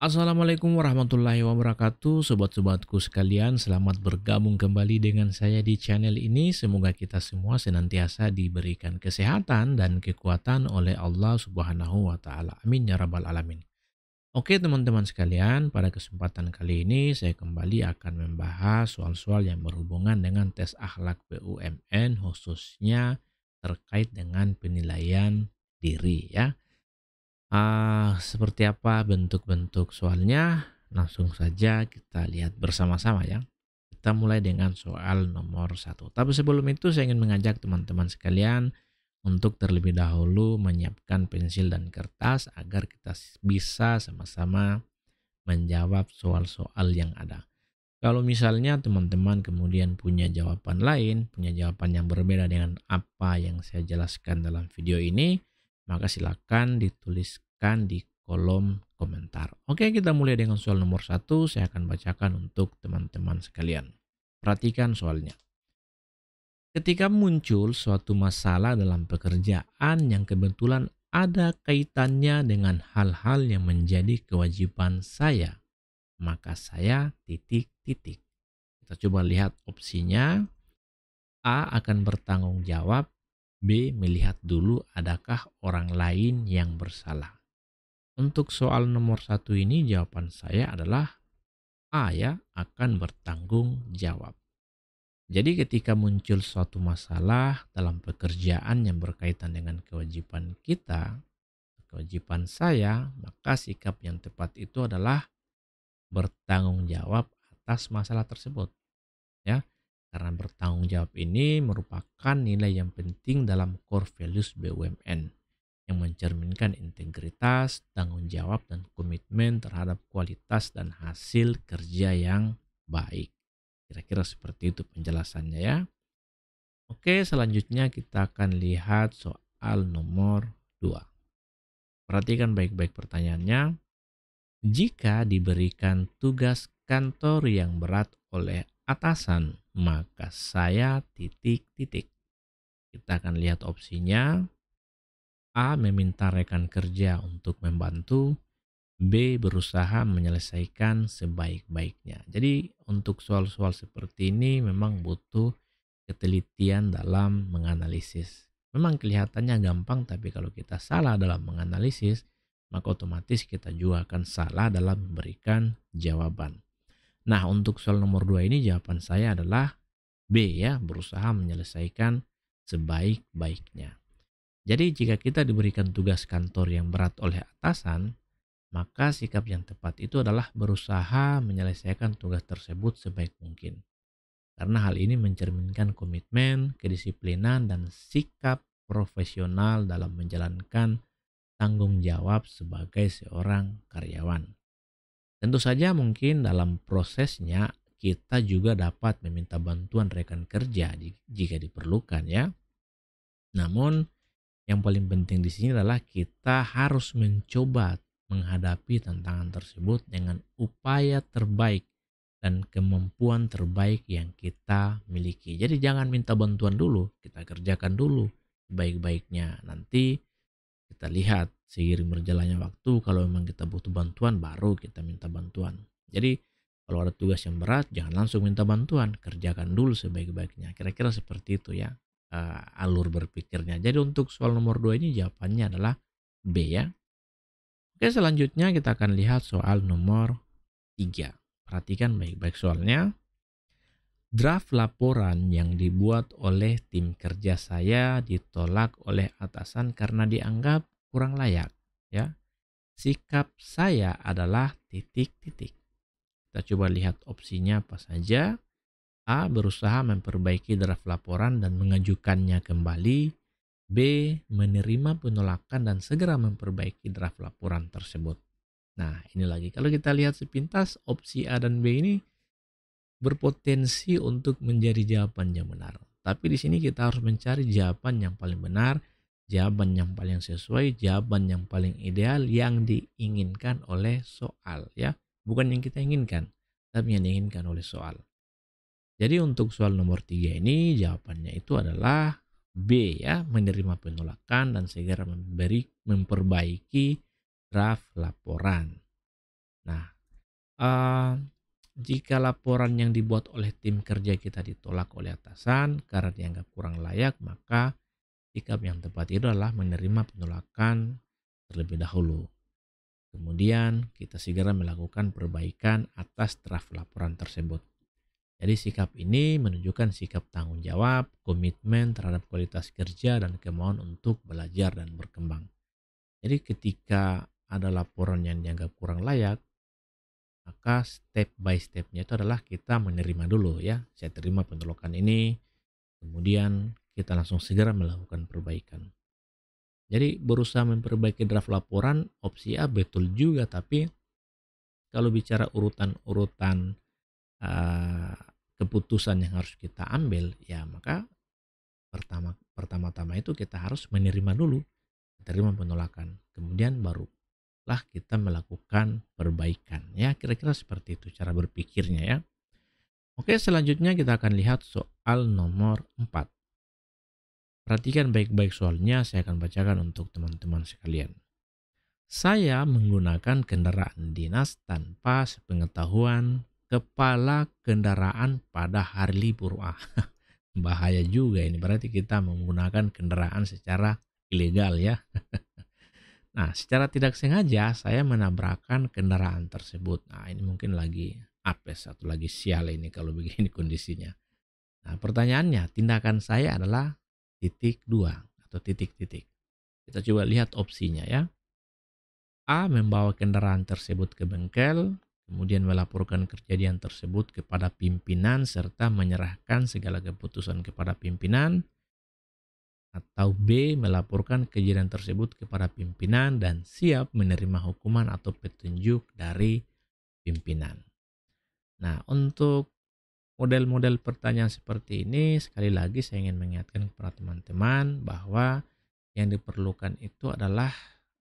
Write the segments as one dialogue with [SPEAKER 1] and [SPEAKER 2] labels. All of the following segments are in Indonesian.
[SPEAKER 1] Assalamualaikum warahmatullahi wabarakatuh. Sobat-sobatku sekalian, selamat bergabung kembali dengan saya di channel ini. Semoga kita semua senantiasa diberikan kesehatan dan kekuatan oleh Allah Subhanahu wa taala. Amin ya rabbal alamin. Oke, teman-teman sekalian, pada kesempatan kali ini saya kembali akan membahas soal-soal yang berhubungan dengan tes akhlak BUMN, khususnya terkait dengan penilaian diri ya. Seperti apa bentuk-bentuk soalnya? Langsung saja kita lihat bersama-sama ya. Kita mulai dengan soal nomor satu. Tapi sebelum itu saya ingin mengajak teman-teman sekalian untuk terlebih dahulu menyiapkan pensil dan kertas agar kita bisa sama-sama menjawab soal-soal yang ada. Kalau misalnya teman-teman kemudian punya jawaban lain, punya jawaban yang berbeda dengan apa yang saya jelaskan dalam video ini, maka silakan dituliskan di kolom komentar. Oke, kita mulai dengan soal nomor satu. Saya akan bacakan untuk teman-teman sekalian. Perhatikan soalnya. Ketika muncul suatu masalah dalam pekerjaan yang kebetulan ada kaitannya dengan hal-hal yang menjadi kewajiban saya, maka saya titik-titik. Kita coba lihat opsinya. A akan bertanggung jawab, B melihat dulu adakah orang lain yang bersalah. Untuk soal nomor satu ini jawaban saya adalah A ya, akan bertanggung jawab. Jadi ketika muncul suatu masalah dalam pekerjaan yang berkaitan dengan kewajiban kita, kewajiban saya, maka sikap yang tepat itu adalah bertanggung jawab atas masalah tersebut. Ya, karena bertanggung jawab ini merupakan nilai yang penting dalam core values BUMN yang mencerminkan integritas, tanggung jawab, dan komitmen terhadap kualitas dan hasil kerja yang baik. Kira-kira seperti itu penjelasannya ya. Oke, selanjutnya kita akan lihat soal nomor 2. Perhatikan baik-baik pertanyaannya. Jika diberikan tugas kantor yang berat oleh atasan, maka saya titik-titik. Kita akan lihat opsinya. A. Meminta rekan kerja untuk membantu. B. Berusaha menyelesaikan sebaik-baiknya. Jadi untuk soal-soal seperti ini memang butuh ketelitian dalam menganalisis. Memang kelihatannya gampang, tapi kalau kita salah dalam menganalisis, maka otomatis kita juga akan salah dalam memberikan jawaban. Nah, untuk soal nomor 2 ini jawaban saya adalah B ya, berusaha menyelesaikan sebaik-baiknya. Jadi jika kita diberikan tugas kantor yang berat oleh atasan, maka sikap yang tepat itu adalah berusaha menyelesaikan tugas tersebut sebaik mungkin. Karena hal ini mencerminkan komitmen, kedisiplinan, dan sikap profesional dalam menjalankan tanggung jawab sebagai seorang karyawan. Tentu saja mungkin dalam prosesnya kita juga dapat meminta bantuan rekan kerja jika diperlukan ya. Namun yang paling penting di sini adalah kita harus mencoba menghadapi tantangan tersebut dengan upaya terbaik dan kemampuan terbaik yang kita miliki. Jadi jangan minta bantuan dulu, kita kerjakan dulu sebaik-baiknya. Nanti kita lihat seiring berjalannya waktu, kalau memang kita butuh bantuan baru kita minta bantuan. Jadi kalau ada tugas yang berat jangan langsung minta bantuan, kerjakan dulu sebaik-baiknya. Kira-kira seperti itu ya alur berpikirnya. Jadi untuk soal nomor 2 ini jawabannya adalah B ya. Oke, selanjutnya kita akan lihat soal nomor 3. Perhatikan baik-baik soalnya. Draft laporan yang dibuat oleh tim kerja saya ditolak oleh atasan karena dianggap kurang layak. Ya, sikap saya adalah titik-titik. Kita coba lihat opsinya apa saja. A. Berusaha memperbaiki draft laporan dan mengajukannya kembali. B. Menerima penolakan dan segera memperbaiki draft laporan tersebut. Nah, ini lagi. Kalau kita lihat sepintas, opsi A dan B ini berpotensi untuk menjadi jawaban yang benar. Tapi di sini kita harus mencari jawaban yang paling benar, jawaban yang paling sesuai, jawaban yang paling ideal yang diinginkan oleh soal ya. Bukan yang kita inginkan, tapi yang diinginkan oleh soal. Jadi untuk soal nomor 3 ini jawabannya itu adalah B ya, menerima penolakan dan segera memperbaiki draft laporan. Nah, Eee, Jika laporan yang dibuat oleh tim kerja kita ditolak oleh atasan karena dianggap kurang layak, maka sikap yang tepat itu adalah menerima penolakan terlebih dahulu. Kemudian kita segera melakukan perbaikan atas draft laporan tersebut. Jadi sikap ini menunjukkan sikap tanggung jawab, komitmen terhadap kualitas kerja, dan kemauan untuk belajar dan berkembang. Jadi ketika ada laporan yang dianggap kurang layak, maka step by stepnya itu adalah kita menerima dulu ya. Saya terima penolakan ini, kemudian kita langsung segera melakukan perbaikan. Jadi berusaha memperbaiki draft laporan, opsi A betul juga, tapi kalau bicara urutan-urutan eh, keputusan yang harus kita ambil, ya maka pertama-tama itu kita harus menerima dulu, menerima penolakan. Kemudian barulah kita melakukan perbaikan. Ya, kira-kira seperti itu cara berpikirnya ya. Oke, selanjutnya kita akan lihat soal nomor 4. Perhatikan baik-baik soalnya, saya akan bacakan untuk teman-teman sekalian. Saya menggunakan kendaraan dinas tanpa sepengetahuan kepala kendaraan pada hari libur. Bahaya juga ini, berarti kita menggunakan kendaraan secara ilegal ya. Nah, secara tidak sengaja saya menabrakkan kendaraan tersebut. Nah, ini mungkin lagi apes atau lagi sial ini kalau begini kondisinya. Nah, pertanyaannya, tindakan saya adalah titik dua atau titik-titik. Kita coba lihat opsinya ya. A. Membawa kendaraan tersebut ke bengkel, kemudian melaporkan kejadian tersebut kepada pimpinan serta menyerahkan segala keputusan kepada pimpinan. Atau B. Melaporkan kejadian tersebut kepada pimpinan dan siap menerima hukuman atau petunjuk dari pimpinan. Nah, untuk model-model pertanyaan seperti ini, sekali lagi saya ingin mengingatkan kepada teman-teman bahwa yang diperlukan itu adalah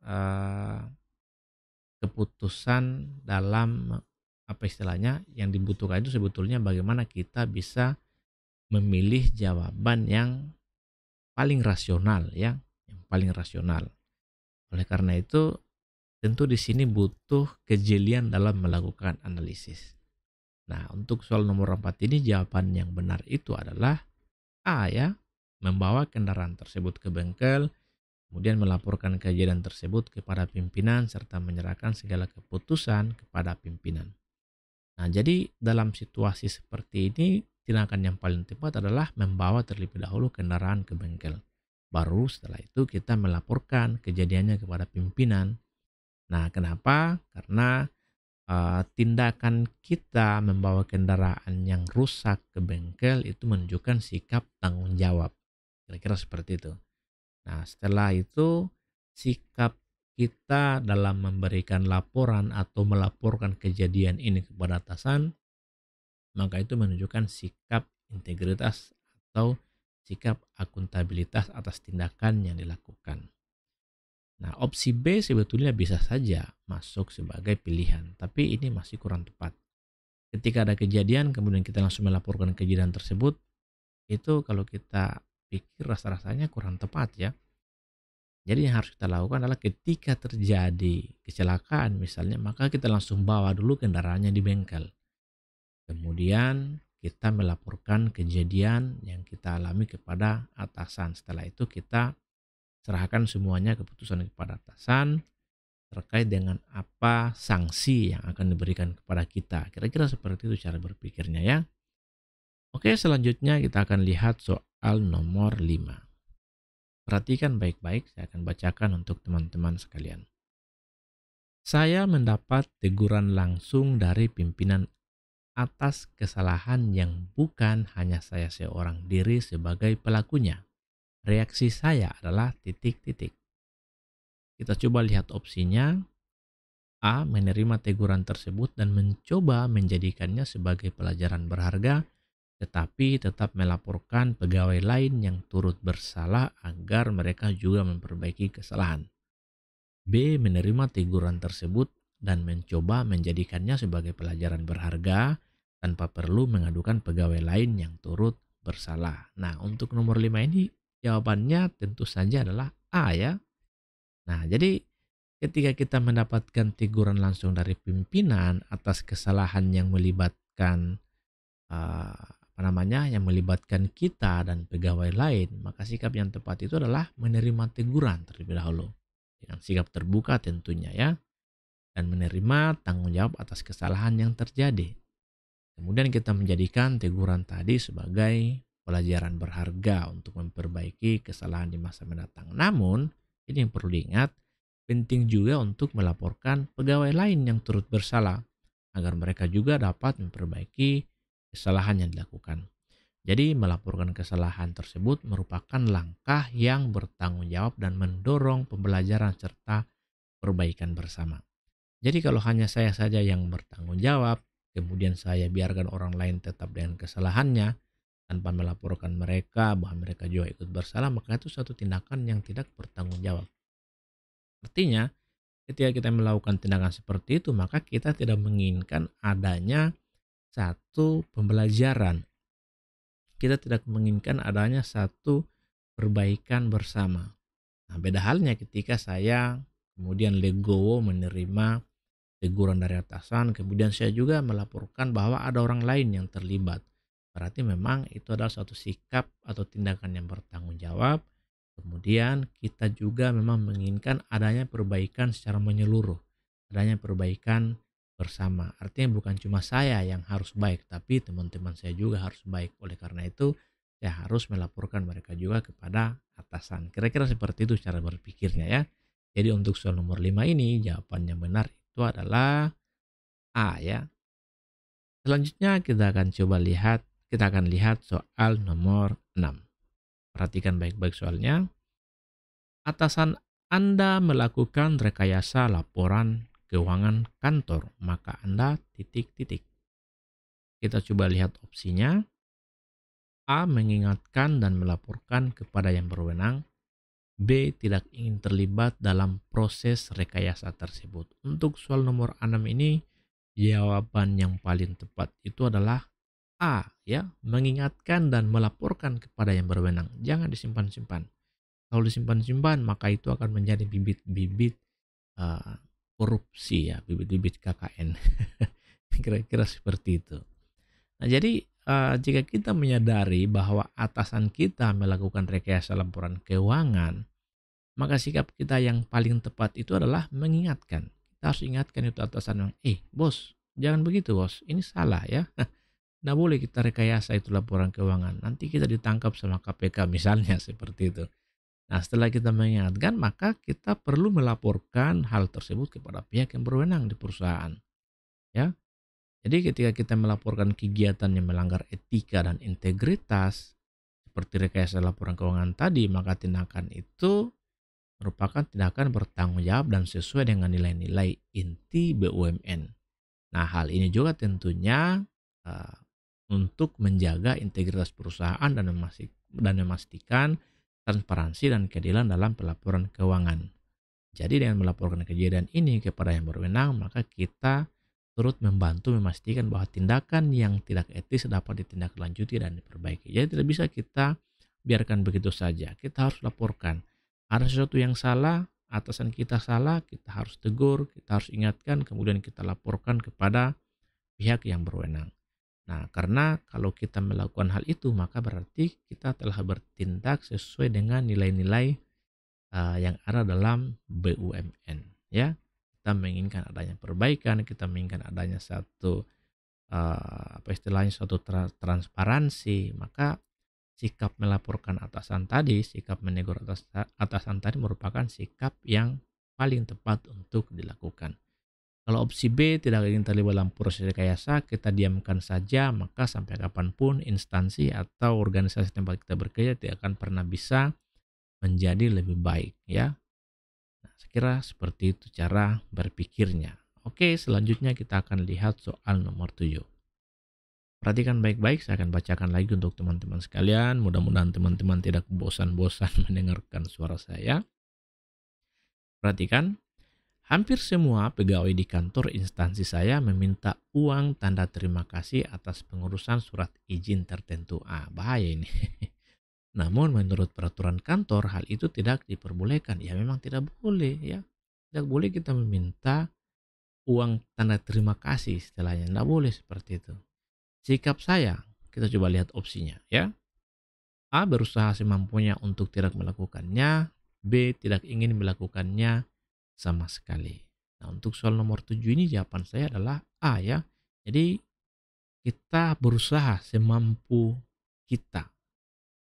[SPEAKER 1] eh, keputusan dalam apa istilahnya, yang dibutuhkan itu sebetulnya bagaimana kita bisa memilih jawaban yang paling rasional ya, yang paling rasional. Oleh karena itu, tentu di sini butuh kejelian dalam melakukan analisis. Nah, untuk soal nomor 4 ini jawaban yang benar itu adalah A ya, membawa kendaraan tersebut ke bengkel, kemudian melaporkan kejadian tersebut kepada pimpinan serta menyerahkan segala keputusan kepada pimpinan. Nah, jadi dalam situasi seperti ini, tindakan yang paling tepat adalah membawa terlebih dahulu kendaraan ke bengkel. Baru setelah itu kita melaporkan kejadiannya kepada pimpinan. Nah, kenapa? Karena tindakan kita membawa kendaraan yang rusak ke bengkel itu menunjukkan sikap tanggung jawab. Kira-kira seperti itu. Nah, setelah itu sikap kita dalam memberikan laporan atau melaporkan kejadian ini kepada atasan, maka itu menunjukkan sikap integritas atau sikap akuntabilitas atas tindakan yang dilakukan. Nah, opsi B sebetulnya bisa saja masuk sebagai pilihan, tapi ini masih kurang tepat. Ketika ada kejadian, kemudian kita langsung melaporkan kejadian tersebut, itu kalau kita pikir rasa-rasanya kurang tepat ya. Jadi yang harus kita lakukan adalah ketika terjadi kecelakaan misalnya, maka kita langsung bawa dulu kendaraannya di bengkel. Kemudian kita melaporkan kejadian yang kita alami kepada atasan. Setelah itu kita serahkan semuanya keputusan kepada atasan terkait dengan apa sanksi yang akan diberikan kepada kita. Kira-kira seperti itu cara berpikirnya ya. Oke, selanjutnya kita akan lihat soal nomor 5. Perhatikan baik-baik, saya akan bacakan untuk teman-teman sekalian. Saya mendapat teguran langsung dari pimpinan atas kesalahan yang bukan hanya saya seorang diri sebagai pelakunya. Reaksi saya adalah titik-titik. Kita coba lihat opsinya. A. Menerima teguran tersebut dan mencoba menjadikannya sebagai pelajaran berharga, tetapi tetap melaporkan pegawai lain yang turut bersalah agar mereka juga memperbaiki kesalahan. B. Menerima teguran tersebut dan mencoba menjadikannya sebagai pelajaran berharga tanpa perlu mengadukan pegawai lain yang turut bersalah. Nah, untuk nomor 5 ini jawabannya tentu saja adalah A ya. Nah, jadi ketika kita mendapatkan teguran langsung dari pimpinan atas kesalahan yang melibatkan apa namanya, yang melibatkan kita dan pegawai lain, maka sikap yang tepat itu adalah menerima teguran terlebih dahulu dengan sikap terbuka tentunya ya, dan menerima tanggung jawab atas kesalahan yang terjadi. Kemudian kita menjadikan teguran tadi sebagai pelajaran berharga untuk memperbaiki kesalahan di masa mendatang. Namun, ini yang perlu diingat, penting juga untuk melaporkan pegawai lain yang turut bersalah agar mereka juga dapat memperbaiki kesalahan yang dilakukan. Jadi, melaporkan kesalahan tersebut merupakan langkah yang bertanggung jawab dan mendorong pembelajaran serta perbaikan bersama. Jadi kalau hanya saya saja yang bertanggung jawab, kemudian saya biarkan orang lain tetap dengan kesalahannya, tanpa melaporkan mereka bahwa mereka juga ikut bersalah, maka itu suatu tindakan yang tidak bertanggung jawab. Artinya, ketika kita melakukan tindakan seperti itu, maka kita tidak menginginkan adanya satu pembelajaran. Kita tidak menginginkan adanya satu perbaikan bersama. Nah, beda halnya ketika saya kemudian legowo menerima teguran dari atasan, kemudian saya juga melaporkan bahwa ada orang lain yang terlibat. Berarti memang itu adalah suatu sikap atau tindakan yang bertanggung jawab. Kemudian kita juga memang menginginkan adanya perbaikan secara menyeluruh, adanya perbaikan bersama. Artinya bukan cuma saya yang harus baik, tapi teman-teman saya juga harus baik. Oleh karena itu, saya harus melaporkan mereka juga kepada atasan. Kira-kira seperti itu cara berpikirnya ya. Jadi untuk soal nomor 5 ini jawaban yang benar itu adalah A ya. Selanjutnya kita akan lihat soal nomor 6. Perhatikan baik-baik soalnya. Atasan Anda melakukan rekayasa laporan keuangan kantor, maka Anda titik-titik. Kita coba lihat opsinya. A. Mengingatkan dan melaporkan kepada yang berwenang. B. Tidak ingin terlibat dalam proses rekayasa tersebut. Untuk soal nomor 6 ini, jawaban yang paling tepat itu adalah A ya, mengingatkan dan melaporkan kepada yang berwenang. Jangan disimpan-simpan. Kalau disimpan-simpan maka itu akan menjadi bibit-bibit korupsi ya, bibit-bibit KKN. Kira-kira seperti itu. Nah, jadi jika kita menyadari bahwa atasan kita melakukan rekayasa laporan keuangan, maka sikap kita yang paling tepat itu adalah mengingatkan. Kita harus ingatkan itu atasan yang, bos, jangan begitu bos, ini salah ya. Nggak boleh kita rekayasa itu laporan keuangan. Nanti kita ditangkap sama KPK misalnya seperti itu. Nah setelah kita mengingatkan maka kita perlu melaporkan hal tersebut kepada pihak yang berwenang di perusahaan. Ya, jadi ketika kita melaporkan kegiatan yang melanggar etika dan integritas seperti rekayasa laporan keuangan tadi, maka tindakan itu merupakan tindakan bertanggung jawab dan sesuai dengan nilai-nilai inti BUMN. Nah hal ini juga tentunya untuk menjaga integritas perusahaan dan memastikan transparansi dan keadilan dalam pelaporan keuangan. Jadi dengan melaporkan kejadian ini kepada yang berwenang, maka kita turut membantu memastikan bahwa tindakan yang tidak etis dapat ditindaklanjuti dan diperbaiki. Jadi tidak bisa kita biarkan begitu saja. Kita harus laporkan. Ada sesuatu yang salah, atasan kita salah, kita harus tegur, kita harus ingatkan, kemudian kita laporkan kepada pihak yang berwenang. Nah, karena kalau kita melakukan hal itu, maka berarti kita telah bertindak sesuai dengan nilai-nilai yang ada dalam BUMN. Ya, kita menginginkan adanya perbaikan, kita menginginkan adanya satu suatu transparansi. Maka sikap melaporkan atasan tadi, sikap menegur atasan tadi merupakan sikap yang paling tepat untuk dilakukan. Kalau opsi B tidak ingin terlibat dalam proses rekayasa, kita diamkan saja, maka sampai kapanpun instansi atau organisasi tempat kita bekerja tidak akan pernah bisa menjadi lebih baik ya. Nah, saya kira seperti itu cara berpikirnya. Oke, selanjutnya kita akan lihat soal nomor 7. Perhatikan baik-baik, saya akan bacakan lagi untuk teman-teman sekalian. Mudah-mudahan teman-teman tidak bosan-bosan mendengarkan suara saya. Perhatikan. Hampir semua pegawai di kantor instansi saya meminta uang tanda terima kasih atas pengurusan surat izin tertentu. Bahaya ini. Namun menurut peraturan kantor hal itu tidak diperbolehkan. Ya memang tidak boleh ya. Tidak boleh kita meminta uang tanda terima kasih istilahnya. Tidak boleh seperti itu. Sikap saya, kita coba lihat opsinya ya. A. Berusaha semampunya untuk tidak melakukannya. B. Tidak ingin melakukannya sama sekali. Nah, untuk soal nomor 7 ini jawaban saya adalah A ya. Jadi kita berusaha semampu kita,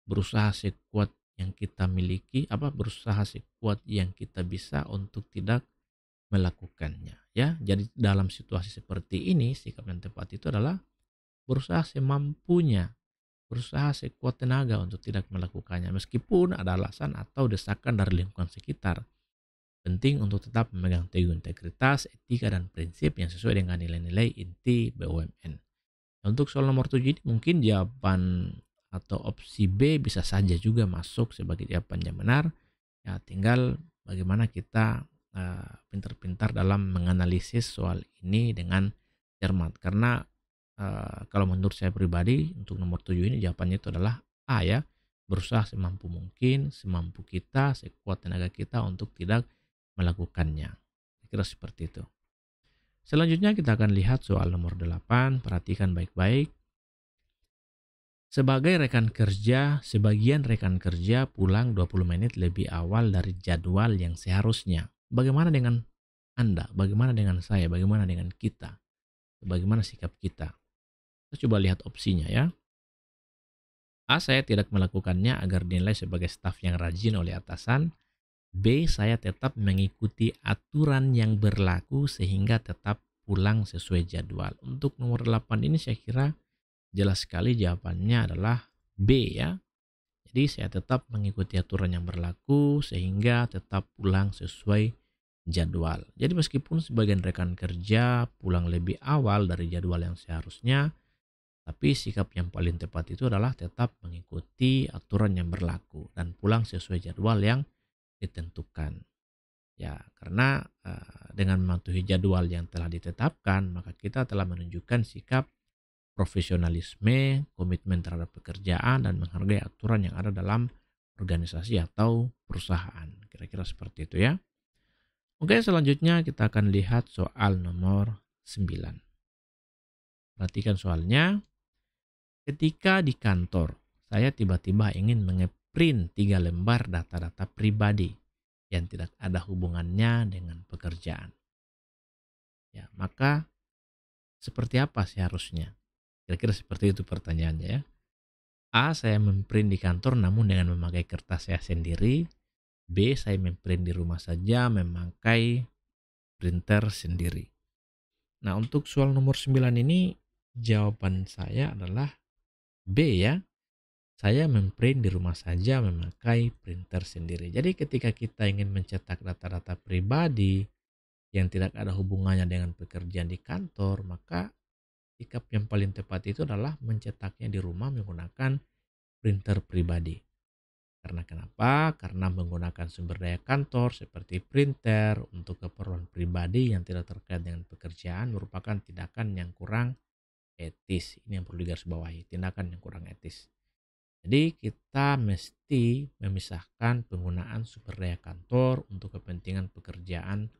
[SPEAKER 1] berusaha sekuat yang kita miliki, berusaha sekuat yang kita bisa untuk tidak melakukannya ya. Jadi dalam situasi seperti ini sikap yang tepat itu adalah berusaha semampunya, berusaha sekuat tenaga untuk tidak melakukannya meskipun ada alasan atau desakan dari lingkungan sekitar. Penting untuk tetap memegang teguh integritas, etika, dan prinsip yang sesuai dengan nilai-nilai inti BUMN. Untuk soal nomor 7 ini mungkin jawaban atau opsi B bisa saja juga masuk sebagai jawaban yang benar. Ya, tinggal bagaimana kita pintar-pintar dalam menganalisis soal ini dengan cermat. Karena kalau menurut saya pribadi untuk nomor 7 ini jawabannya itu adalah A ya. Berusaha semampu mungkin, semampu kita, sekuat tenaga kita untuk tidak melakukannya. Kira seperti itu. Selanjutnya kita akan lihat soal nomor 8. Perhatikan baik-baik. Sebagai rekan kerja, sebagian rekan kerja pulang 20 menit lebih awal dari jadwal yang seharusnya. Bagaimana dengan Anda? Bagaimana dengan saya? Bagaimana dengan kita? Bagaimana sikap kita? Kita coba lihat opsinya ya. A. Saya tidak melakukannya agar dinilai sebagai staf yang rajin oleh atasan. B. Saya tetap mengikuti aturan yang berlaku sehingga tetap pulang sesuai jadwal. Untuk nomor 8 ini saya kira jelas sekali jawabannya adalah B ya. Jadi saya tetap mengikuti aturan yang berlaku sehingga tetap pulang sesuai jadwal. Jadi meskipun sebagian rekan kerja pulang lebih awal dari jadwal yang seharusnya, tapi sikap yang paling tepat itu adalah tetap mengikuti aturan yang berlaku dan pulang sesuai jadwal yang ditentukan. Ya, karena dengan mematuhi jadwal yang telah ditetapkan, maka kita telah menunjukkan sikap profesionalisme, komitmen terhadap pekerjaan, dan menghargai aturan yang ada dalam organisasi atau perusahaan. Kira-kira seperti itu ya. Oke, selanjutnya kita akan lihat soal nomor 9. Perhatikan soalnya. Ketika di kantor, saya tiba-tiba ingin nge-print 3 lembar data-data pribadi yang tidak ada hubungannya dengan pekerjaan. Ya, maka seperti apa seharusnya? Kira-kira seperti itu pertanyaannya ya. A. Saya memprint di kantor namun dengan memakai kertas saya sendiri. B. Saya memprint di rumah saja memakai printer sendiri. Nah, untuk soal nomor 9 ini jawaban saya adalah B ya. Saya memprint di rumah saja memakai printer sendiri. Jadi ketika kita ingin mencetak data-data pribadi yang tidak ada hubungannya dengan pekerjaan di kantor, maka sikap yang paling tepat itu adalah mencetaknya di rumah menggunakan printer pribadi. Karena kenapa? Karena menggunakan sumber daya kantor seperti printer untuk keperluan pribadi yang tidak terkait dengan pekerjaan merupakan tindakan yang kurang etis. Ini yang perlu digarisbawahi, tindakan yang kurang etis. Jadi kita mesti memisahkan penggunaan sumber daya kantor untuk kepentingan pekerjaan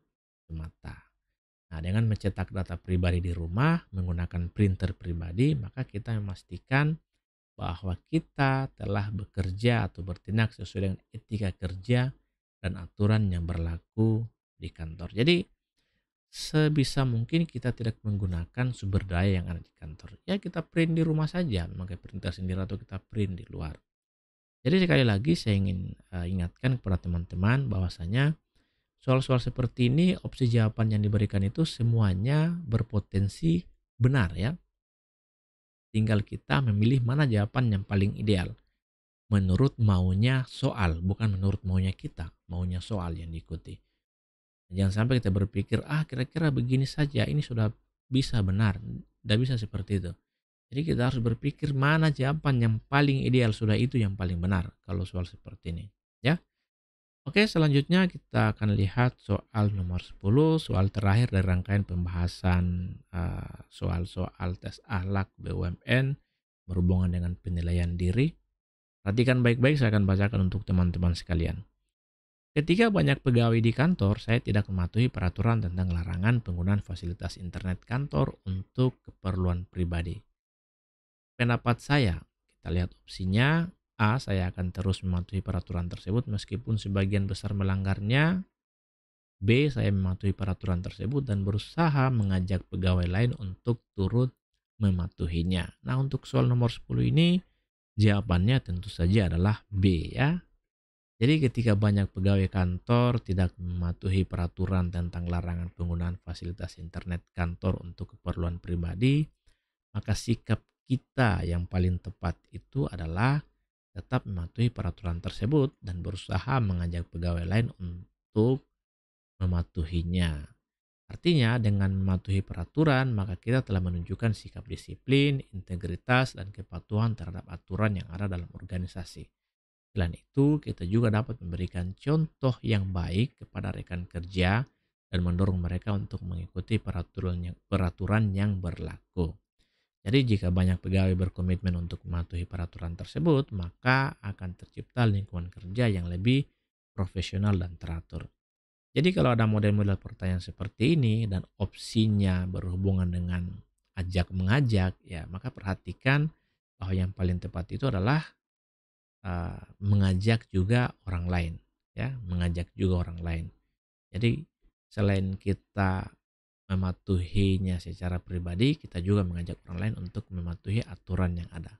[SPEAKER 1] semata. Nah, dengan mencetak data pribadi di rumah menggunakan printer pribadi, maka kita memastikan bahwa kita telah bekerja atau bertindak sesuai dengan etika kerja dan aturan yang berlaku di kantor. Jadi sebisa mungkin kita tidak menggunakan sumber daya yang ada di kantor. Ya, kita print di rumah saja memakai printer sendiri atau kita print di luar. Jadi sekali lagi saya ingin ingatkan kepada teman-teman bahwasanya soal-soal seperti ini opsi jawaban yang diberikan itu semuanya berpotensi benar ya. Tinggal kita memilih mana jawaban yang paling ideal. Menurut maunya soal, bukan menurut maunya kita. Maunya soal yang diikuti. Jangan sampai kita berpikir, kira-kira begini saja, ini sudah bisa benar. Tidak bisa seperti itu. Jadi kita harus berpikir mana jawaban yang paling ideal, sudah itu yang paling benar kalau soal seperti ini. Ya. Oke, selanjutnya kita akan lihat soal nomor 10, soal terakhir dari rangkaian pembahasan soal-soal tes akhlak BUMN berhubungan dengan penilaian diri. Perhatikan baik-baik, saya akan bacakan untuk teman-teman sekalian. Ketika banyak pegawai di kantor, saya tidak mematuhi peraturan tentang larangan penggunaan fasilitas internet kantor untuk keperluan pribadi. Pendapat saya, kita lihat opsinya. A, saya akan terus mematuhi peraturan tersebut meskipun sebagian besar melanggarnya. B, saya mematuhi peraturan tersebut dan berusaha mengajak pegawai lain untuk turut mematuhinya. Nah, untuk soal nomor 10 ini, jawabannya tentu saja adalah B ya. Jadi ketika banyak pegawai kantor tidak mematuhi peraturan tentang larangan penggunaan fasilitas internet kantor untuk keperluan pribadi, maka sikap kita yang paling tepat itu adalah tetap mematuhi peraturan tersebut dan berusaha mengajak pegawai lain untuk mematuhinya. Artinya dengan mematuhi peraturan maka kita telah menunjukkan sikap disiplin, integritas, dan kepatuhan terhadap aturan yang ada dalam organisasi. Selain itu, kita juga dapat memberikan contoh yang baik kepada rekan kerja dan mendorong mereka untuk mengikuti peraturan yang berlaku. Jadi jika banyak pegawai berkomitmen untuk mematuhi peraturan tersebut, maka akan tercipta lingkungan kerja yang lebih profesional dan teratur. Jadi kalau ada model-model pertanyaan seperti ini dan opsinya berhubungan dengan ajak mengajak, ya maka perhatikan bahwa yang paling tepat itu adalah mengajak juga orang lain, ya, mengajak juga orang lain. Jadi selain kita mematuhinya secara pribadi, kita juga mengajak orang lain untuk mematuhi aturan yang ada.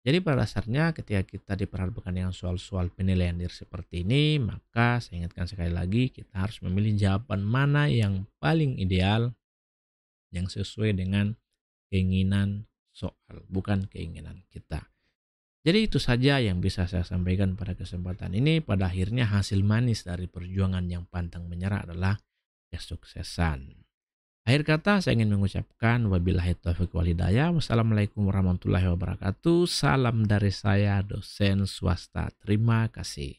[SPEAKER 1] Jadi pada dasarnya ketika kita diperhadapkan dengan soal-soal penilaian diri seperti ini, maka saya ingatkan sekali lagi kita harus memilih jawaban mana yang paling ideal, yang sesuai dengan keinginan soal, bukan keinginan kita. Jadi itu saja yang bisa saya sampaikan pada kesempatan ini. Pada akhirnya hasil manis dari perjuangan yang pantang menyerah adalah kesuksesan. Akhir kata saya ingin mengucapkan wabillahi taufiq wal hidayah. Wassalamualaikum warahmatullahi wabarakatuh. Salam dari saya, dosen swasta. Terima kasih.